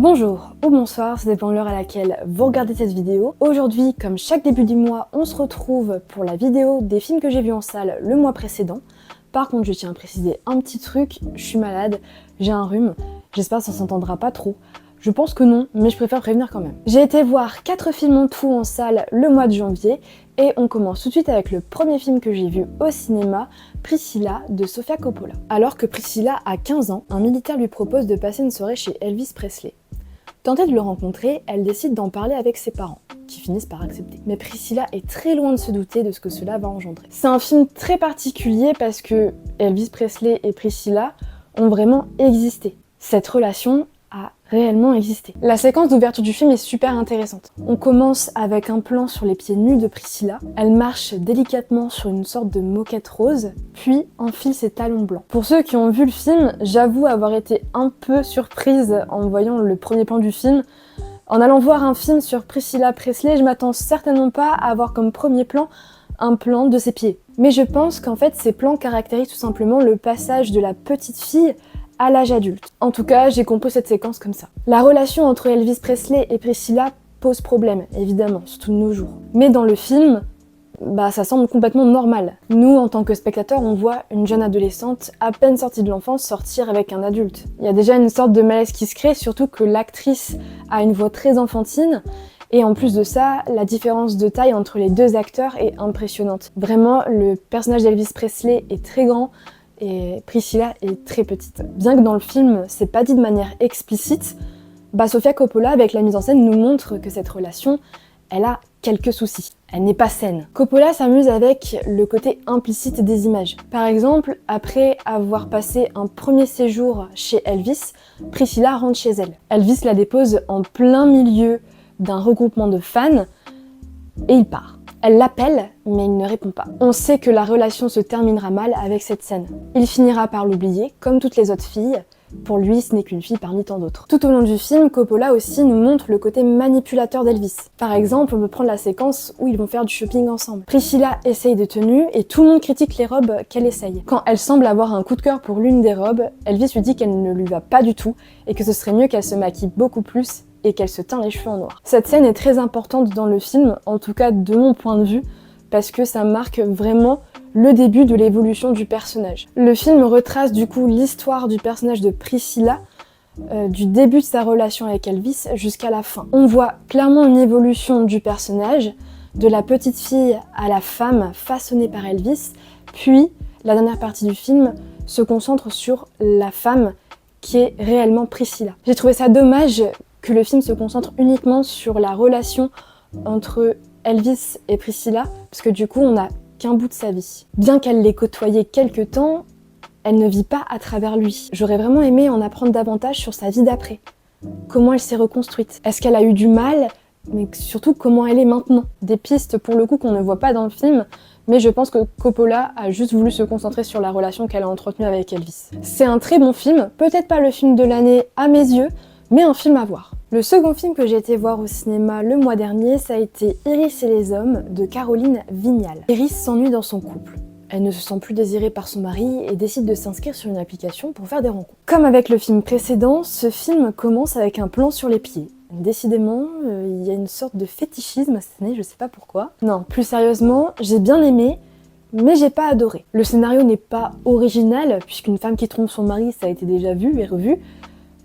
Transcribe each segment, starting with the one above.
Bonjour ou bonsoir, ça dépend de l'heure à laquelle vous regardez cette vidéo. Aujourd'hui, comme chaque début du mois, on se retrouve pour la vidéo des films que j'ai vus en salle le mois précédent. Par contre, je tiens à préciser un petit truc, je suis malade, j'ai un rhume, j'espère que ça s'entendra pas trop. Je pense que non, mais je préfère prévenir quand même. J'ai été voir 4 films en tout en salle le mois de janvier et on commence tout de suite avec le premier film que j'ai vu au cinéma, Priscilla de Sofia Coppola. Alors que Priscilla a 15 ans, un militaire lui propose de passer une soirée chez Elvis Presley. Tentée de le rencontrer, elle décide d'en parler avec ses parents, qui finissent par accepter. Mais Priscilla est très loin de se douter de ce que cela va engendrer. C'est un film très particulier parce que Elvis Presley et Priscilla ont vraiment existé. Cette relation a réellement existé. La séquence d'ouverture du film est super intéressante. On commence avec un plan sur les pieds nus de Priscilla. Elle marche délicatement sur une sorte de moquette rose, puis enfile ses talons blancs. Pour ceux qui ont vu le film, j'avoue avoir été un peu surprise en voyant le premier plan du film. En allant voir un film sur Priscilla Presley, je m'attends certainement pas à avoir comme premier plan un plan de ses pieds. Mais je pense qu'en fait, ces plans caractérisent tout simplement le passage de la petite fille à l'âge adulte. En tout cas, j'ai compris cette séquence comme ça. La relation entre Elvis Presley et Priscilla pose problème, évidemment, surtout de nos jours. Mais dans le film, ça semble complètement normal. Nous, en tant que spectateurs, on voit une jeune adolescente à peine sortie de l'enfance sortir avec un adulte. Il y a déjà une sorte de malaise qui se crée, surtout que l'actrice a une voix très enfantine. Et en plus de ça, la différence de taille entre les deux acteurs est impressionnante. Vraiment, le personnage d'Elvis Presley est très grand, et Priscilla est très petite. Bien que dans le film, c'est pas dit de manière explicite, Sofia Coppola, avec la mise en scène, nous montre que cette relation, elle a quelques soucis. Elle n'est pas saine. Coppola s'amuse avec le côté implicite des images. Par exemple, après avoir passé un premier séjour chez Elvis, Priscilla rentre chez elle. Elvis la dépose en plein milieu d'un regroupement de fans et il part. Elle l'appelle, mais il ne répond pas. On sait que la relation se terminera mal avec cette scène. Il finira par l'oublier, comme toutes les autres filles. Pour lui, ce n'est qu'une fille parmi tant d'autres. Tout au long du film, Coppola aussi nous montre le côté manipulateur d'Elvis. Par exemple, on peut prendre la séquence où ils vont faire du shopping ensemble. Priscilla essaye des tenues et tout le monde critique les robes qu'elle essaye. Quand elle semble avoir un coup de cœur pour l'une des robes, Elvis lui dit qu'elle ne lui va pas du tout et que ce serait mieux qu'elle se maquille beaucoup plus et qu'elle se teint les cheveux en noir. Cette scène est très importante dans le film, en tout cas de mon point de vue, parce que ça marque vraiment le début de l'évolution du personnage. Le film retrace du coup l'histoire du personnage de Priscilla, du début de sa relation avec Elvis jusqu'à la fin. On voit clairement une évolution du personnage, de la petite fille à la femme façonnée par Elvis, puis la dernière partie du film se concentre sur la femme qui est réellement Priscilla. J'ai trouvé ça dommage que le film se concentre uniquement sur la relation entre Elvis et Priscilla, parce que du coup on n'a qu'un bout de sa vie. Bien qu'elle l'ait côtoyé quelques temps, elle ne vit pas à travers lui. J'aurais vraiment aimé en apprendre davantage sur sa vie d'après. Comment elle s'est reconstruite? Est-ce qu'elle a eu du mal? Mais surtout comment elle est maintenant? Des pistes pour le coup qu'on ne voit pas dans le film, mais je pense que Coppola a juste voulu se concentrer sur la relation qu'elle a entretenue avec Elvis. C'est un très bon film, peut-être pas le film de l'année à mes yeux, mais un film à voir. Le second film que j'ai été voir au cinéma le mois dernier, ça a été Iris et les hommes de Caroline Vignal. Iris s'ennuie dans son couple. Elle ne se sent plus désirée par son mari et décide de s'inscrire sur une application pour faire des rencontres. Comme avec le film précédent, ce film commence avec un plan sur les pieds. Décidément, il y a une sorte de fétichisme cette année, je sais pas pourquoi. Non, plus sérieusement, j'ai bien aimé, mais j'ai pas adoré. Le scénario n'est pas original, puisqu'une femme qui trompe son mari, ça a été déjà vu et revu,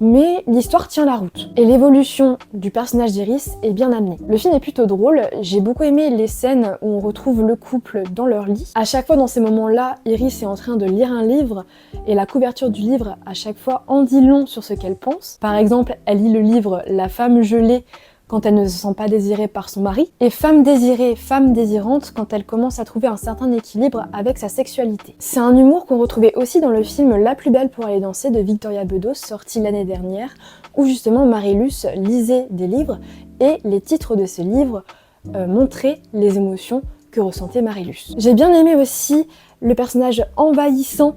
mais l'histoire tient la route. Et l'évolution du personnage d'Iris est bien amenée. Le film est plutôt drôle, j'ai beaucoup aimé les scènes où on retrouve le couple dans leur lit. À chaque fois dans ces moments-là, Iris est en train de lire un livre, et la couverture du livre, à chaque fois, en dit long sur ce qu'elle pense. Par exemple, elle lit le livre « La femme gelée » quand elle ne se sent pas désirée par son mari, et femme désirée, femme désirante quand elle commence à trouver un certain équilibre avec sa sexualité. C'est un humour qu'on retrouvait aussi dans le film La plus belle pour aller danser de Victoria Bedos, sorti l'année dernière, où justement Marie-Luce lisait des livres, et les titres de ces livres montraient les émotions que ressentait Marie-Luce. J'ai bien aimé aussi le personnage envahissant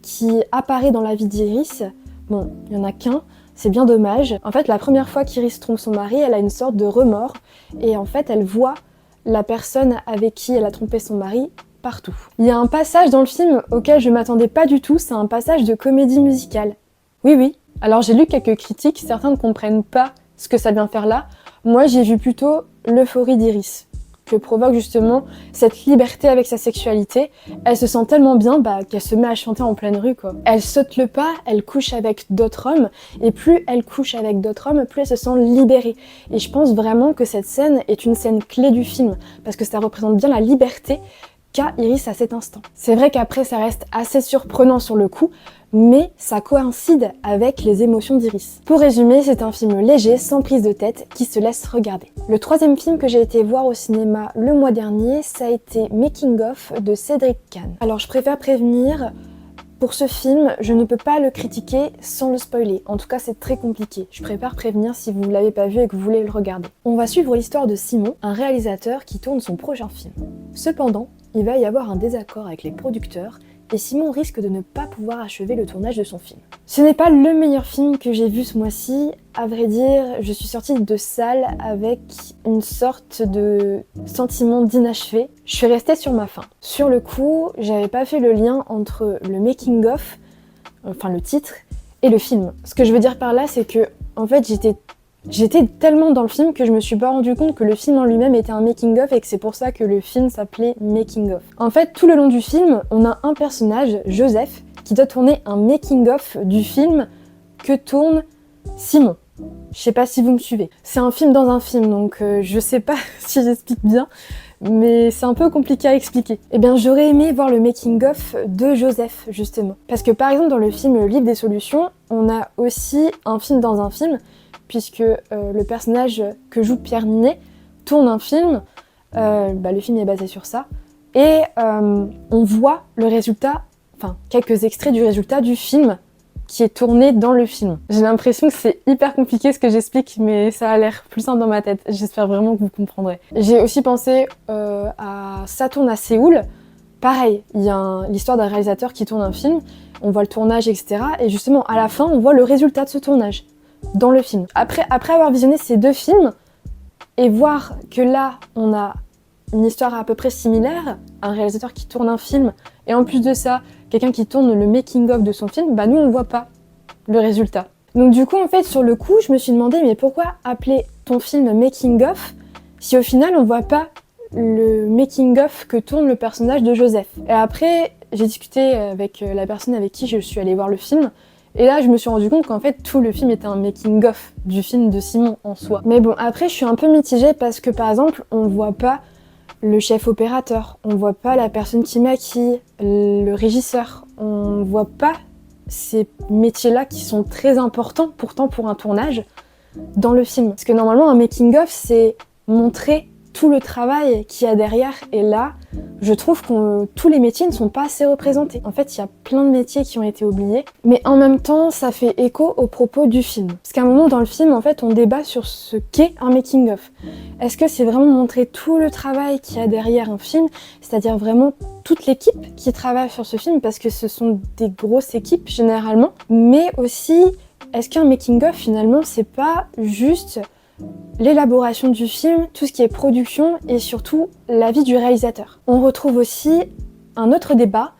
qui apparaît dans la vie d'Iris. Bon, il n'y en a qu'un, c'est bien dommage. En fait, la première fois qu'Iris trompe son mari, elle a une sorte de remords et en fait, elle voit la personne avec qui elle a trompé son mari partout. Il y a un passage dans le film auquel je m'attendais pas du tout, c'est un passage de comédie musicale. Oui, Alors j'ai lu quelques critiques, certains ne comprennent pas ce que ça vient faire là. Moi j'ai vu plutôt l'euphorie d'Iris, que provoque justement cette liberté avec sa sexualité. Elle se sent tellement bien qu'elle se met à chanter en pleine rue, quoi. Elle saute le pas, elle couche avec d'autres hommes, et plus elle couche avec d'autres hommes, plus elle se sent libérée. Et je pense vraiment que cette scène est une scène clé du film, parce que ça représente bien la liberté qu'a Iris à cet instant. C'est vrai qu'après ça reste assez surprenant sur le coup, mais ça coïncide avec les émotions d'Iris. Pour résumer, c'est un film léger, sans prise de tête, qui se laisse regarder. Le troisième film que j'ai été voir au cinéma le mois dernier, ça a été Making of de Cédric Kahn. Alors je préfère prévenir, pour ce film, je ne peux pas le critiquer sans le spoiler. En tout cas, c'est très compliqué. Je préfère prévenir si vous ne l'avez pas vu et que vous voulez le regarder. On va suivre l'histoire de Simon, un réalisateur qui tourne son prochain film. Cependant, il va y avoir un désaccord avec les producteurs et Simon risque de ne pas pouvoir achever le tournage de son film. Ce n'est pas le meilleur film que j'ai vu ce mois-ci. À vrai dire, je suis sortie de salle avec une sorte de sentiment d'inachevé. Je suis restée sur ma faim. Sur le coup, j'avais pas fait le lien entre le making of, enfin le titre, et le film. Ce que je veux dire par là, c'est que en fait J'étais tellement dans le film que je me suis pas rendu compte que le film en lui-même était un making-of et que c'est pour ça que le film s'appelait Making-of. En fait, tout le long du film, on a un personnage, Joseph, qui doit tourner un making-of du film que tourne Simon. Je sais pas si vous me suivez. C'est un film dans un film, donc je sais pas si j'explique bien, mais c'est un peu compliqué à expliquer. Eh bien, j'aurais aimé voir le making-of de Joseph, justement. Parce que par exemple, dans le film Le Livre des Solutions, on a aussi un film dans un film, puisque le personnage que joue Pierre Ninet tourne un film, le film est basé sur ça, et on voit le résultat, enfin quelques extraits du résultat du film qui est tourné dans le film. J'ai l'impression que c'est hyper compliqué ce que j'explique, mais ça a l'air plus simple dans ma tête, j'espère vraiment que vous comprendrez. J'ai aussi pensé à Ça tourne à Séoul, pareil, il y a l'histoire d'un réalisateur qui tourne un film, on voit le tournage, etc. Et justement, à la fin, on voit le résultat de ce tournage dans le film. Après avoir visionné ces deux films et voir que là on a une histoire à peu près similaire, un réalisateur qui tourne un film et en plus de ça quelqu'un qui tourne le making of de son film, nous on voit pas le résultat. Donc du coup en fait sur le coup je me suis demandé mais pourquoi appeler ton film making of si au final on voit pas le making of que tourne le personnage de Joseph. Et après j'ai discuté avec la personne avec qui je suis allée voir le film. Et là, je me suis rendu compte qu'en fait, tout le film était un making-of du film de Simon en soi. Mais bon, après, je suis un peu mitigée parce que, par exemple, on voit pas le chef opérateur, on voit pas la personne qui maquille, le régisseur, on voit pas ces métiers-là qui sont très importants, pourtant, pour un tournage, dans le film. Parce que normalement, un making-of, c'est montrer tout le travail qu'il y a derrière, et là, je trouve que tous les métiers ne sont pas assez représentés. En fait, il y a plein de métiers qui ont été oubliés, mais en même temps, ça fait écho aux propos du film. Parce qu'à un moment dans le film, en fait, on débat sur ce qu'est un making-of. Est-ce que c'est vraiment montrer tout le travail qu'il y a derrière un film, c'est-à-dire vraiment toute l'équipe qui travaille sur ce film, parce que ce sont des grosses équipes généralement, mais aussi, est-ce qu'un making-of, finalement, c'est pas juste l'élaboration du film, tout ce qui est production et surtout l'avis du réalisateur. On retrouve aussi un autre débat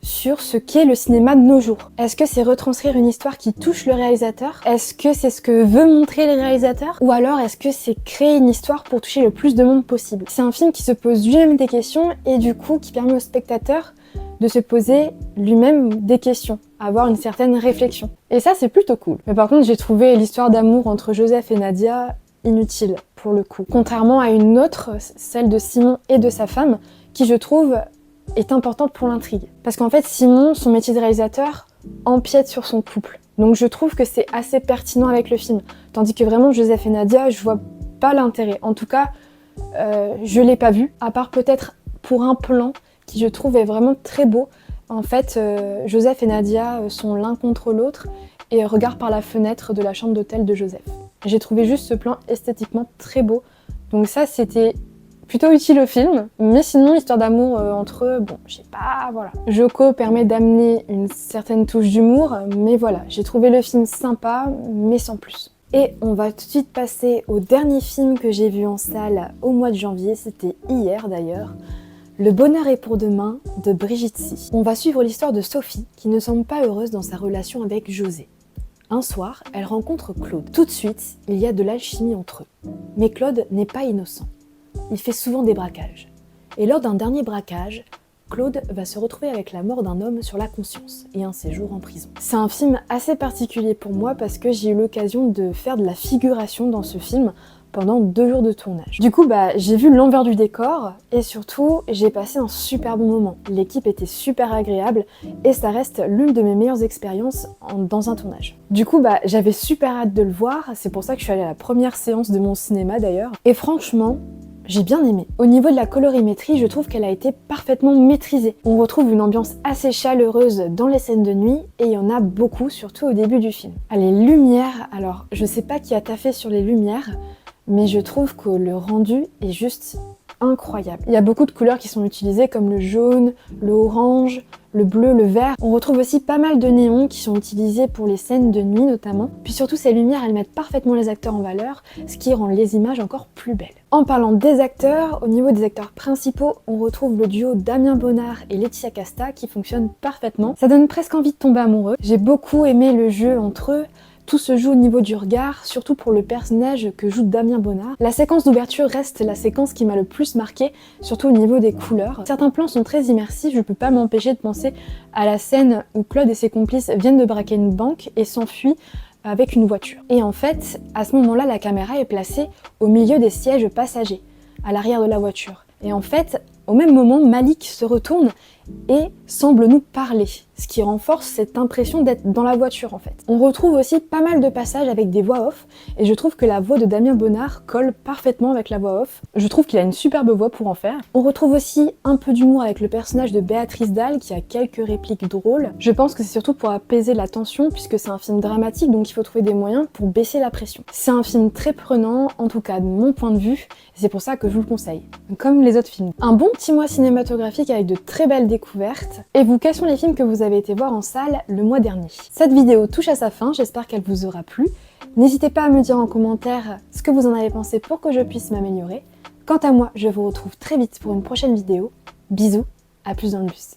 sur ce qu'est le cinéma de nos jours. Est-ce que c'est retranscrire une histoire qui touche le réalisateur? Est-ce que c'est ce que veut montrer le réalisateur? Ou alors est-ce que c'est créer une histoire pour toucher le plus de monde possible? C'est un film qui se pose lui-même des questions et du coup qui permet au spectateur de se poser lui-même des questions, avoir une certaine réflexion. Et ça, c'est plutôt cool. Mais par contre, j'ai trouvé l'histoire d'amour entre Joseph et Nadia inutile, pour le coup. Contrairement à une autre, celle de Simon et de sa femme, qui, je trouve, est importante pour l'intrigue. Parce qu'en fait, Simon, son métier de réalisateur, empiète sur son couple. Donc je trouve que c'est assez pertinent avec le film. Tandis que vraiment, Joseph et Nadia, je vois pas l'intérêt. En tout cas, je l'ai pas vu, à part peut-être pour un plan qui je trouve est vraiment très beau. En fait, Joseph et Nadia sont l'un contre l'autre et regardent par la fenêtre de la chambre d'hôtel de Joseph. J'ai trouvé juste ce plan esthétiquement très beau. Donc ça, c'était plutôt utile au film. Mais sinon, l'histoire d'amour entre eux, bon, je sais pas, voilà. Joko permet d'amener une certaine touche d'humour, mais voilà, j'ai trouvé le film sympa, mais sans plus. Et on va tout de suite passer au dernier film que j'ai vu en salle au mois de janvier, c'était hier d'ailleurs. Le bonheur est pour demain de Brigitte Si. On va suivre l'histoire de Sophie qui ne semble pas heureuse dans sa relation avec José. Un soir, elle rencontre Claude. Tout de suite, il y a de l'alchimie entre eux. Mais Claude n'est pas innocent. Il fait souvent des braquages. Et lors d'un dernier braquage, Claude va se retrouver avec la mort d'un homme sur la conscience et un séjour en prison. C'est un film assez particulier pour moi parce que j'ai eu l'occasion de faire de la figuration dans ce film pendant 2 jours de tournage. Du coup, j'ai vu l'envers du décor et surtout, j'ai passé un super bon moment. L'équipe était super agréable et ça reste l'une de mes meilleures expériences dans un tournage. Du coup, j'avais super hâte de le voir, c'est pour ça que je suis allée à la première séance de mon cinéma d'ailleurs. Et franchement, j'ai bien aimé. Au niveau de la colorimétrie, je trouve qu'elle a été parfaitement maîtrisée. On retrouve une ambiance assez chaleureuse dans les scènes de nuit et il y en a beaucoup, surtout au début du film. Les lumières, alors je sais pas qui a taffé sur les lumières, mais je trouve que le rendu est juste incroyable. Il y a beaucoup de couleurs qui sont utilisées comme le jaune, le orange, le bleu, le vert. On retrouve aussi pas mal de néons qui sont utilisés pour les scènes de nuit notamment. Puis surtout ces lumières, elles mettent parfaitement les acteurs en valeur, ce qui rend les images encore plus belles. En parlant des acteurs, au niveau des acteurs principaux, on retrouve le duo Damien Bonnard et Laetitia Casta qui fonctionne parfaitement. Ça donne presque envie de tomber amoureux. J'ai beaucoup aimé le jeu entre eux. Tout se joue au niveau du regard, surtout pour le personnage que joue Damien Bonnard. La séquence d'ouverture reste la séquence qui m'a le plus marqué, surtout au niveau des couleurs. Certains plans sont très immersifs, je peux pas m'empêcher de penser à la scène où Claude et ses complices viennent de braquer une banque et s'enfuient avec une voiture. Et en fait, à ce moment-là, la caméra est placée au milieu des sièges passagers, à l'arrière de la voiture. Et en fait, au même moment, Malik se retourne et semble nous parler, ce qui renforce cette impression d'être dans la voiture en fait. On retrouve aussi pas mal de passages avec des voix off, et je trouve que la voix de Damien Bonnard colle parfaitement avec la voix off. Je trouve qu'il a une superbe voix pour en faire. On retrouve aussi un peu d'humour avec le personnage de Béatrice Dalle, qui a quelques répliques drôles. Je pense que c'est surtout pour apaiser la tension, puisque c'est un film dramatique, donc il faut trouver des moyens pour baisser la pression. C'est un film très prenant, en tout cas de mon point de vue, et c'est pour ça que je vous le conseille, comme les autres films. Un bon petit mois cinématographique avec de très belles découvertes. Et vous, quels sont les films que vous avez été voir en salle le mois dernier? Cette vidéo touche à sa fin, j'espère qu'elle vous aura plu. N'hésitez pas à me dire en commentaire ce que vous en avez pensé pour que je puisse m'améliorer. Quant à moi, je vous retrouve très vite pour une prochaine vidéo. Bisous, à plus dans le bus.